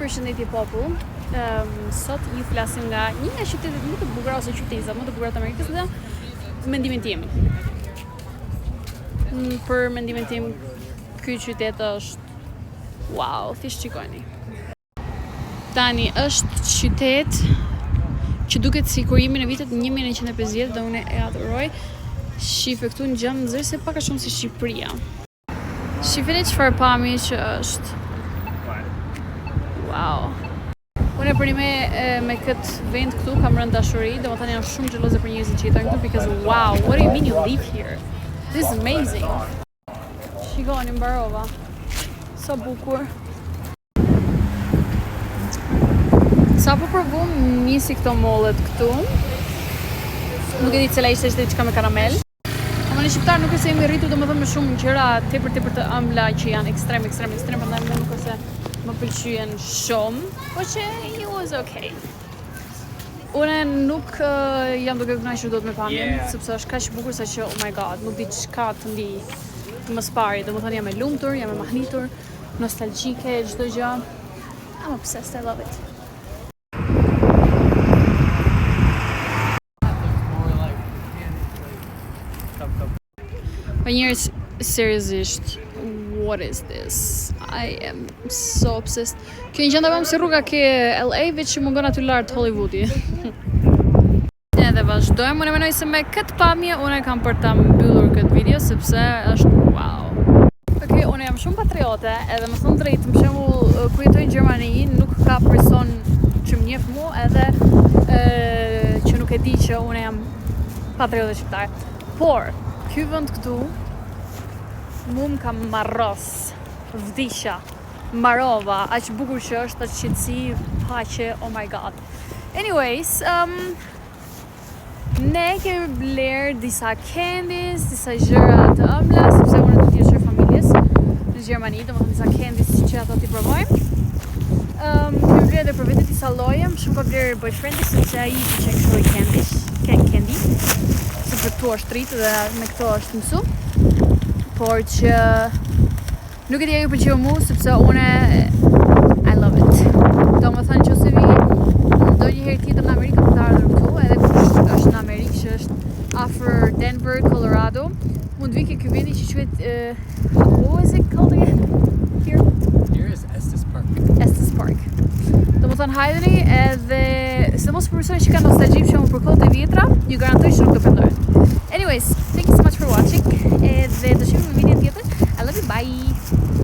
Përshëndetje popull. Sot ju flasim nga një nga qytetet më të bukura ose qytetet më të bukura të Amerikës dhe mendimin tim. Për mendimin tim, ky qytet është wow, thjesht shikoni. Tani është qytet që duket sikur jemi në vitet 1950 dhe unë e adhuroj. Shife këtu në gjë nxjerrëse pak a shumë si Shqipëria. Shifeni çfarë pamje që është. Wow. Unë për me këtë vend këtu kam rënë dashuri, domethënë jam shumë xheloze për njerëzit që jetojnë këtu because wow, what do you mean you live here? This is amazing. Shikoni mbarova. Sa bukur. Sa po provum nisi këto mollet këtu. Nuk e di cila ishte diçka me karamel. Në shqiptar nuk e se jemi rritur domethënë me shumë gjëra tepër të ëmbla që janë ekstrem, prandaj më nuk ose më pëlqyen shumë, po që it was okay. Unë nuk jam duke kënaqur dot me pamjen, sepse është kaq bukur sa që oh my god, nuk di çka të ndi të mos pari, domethënë jam e lumtur, jam e mahnitur, nostalgjike, çdo gjë. I'm obsessed, I love it. But njerëz, seriozisht, what is this? I am so obsessed. Kjo një gjenda vam si rruga ke LA, veç që mungon aty lart Hollywoodi. Edhe vazhdojmë, unë mendoj se me këtë pamje unë kam për ta mbyllur këtë video sepse është wow. Okej, unë jam shumë patriote, edhe më thon drejt, për shembull, kur jetoj në Gjermani, nuk ka person që më njeh mua, edhe që nuk e di që unë jam patriote shqiptar. Por ky vend këtu mu më ka marros, vdisha, marova, aq bukur që është, aq qetësi, paqe, oh my god. Anyways, ne kemi bler disa candies, disa gjëra të ëmbla, sepse unë do të jeshoj familjes në Gjermani, domethënë disa candies që ato ti provojmë. Kemi bler edhe për vete disa lloje, më shumë ka bler boyfriendi sepse ai i pëlqen këto candy. Sepse këtu është rritë dhe me këto është mësu. Por që nuk e di ju pëlqeu mu sepse une I love it. Do më thënë që ose vi do një herë tjetër në Amerikë për të ardhur këtu, edhe kur është në Amerikë që është afër Denver, Colorado, mund vi ke ky vendi që quhet what was it called again? Here is Estes Park. Estes Park. Do më thënë hajdeni edhe se mos për personi që ka nostalgji për kohët e vjetra, ju garantoj që nuk do pendohet. Anyways,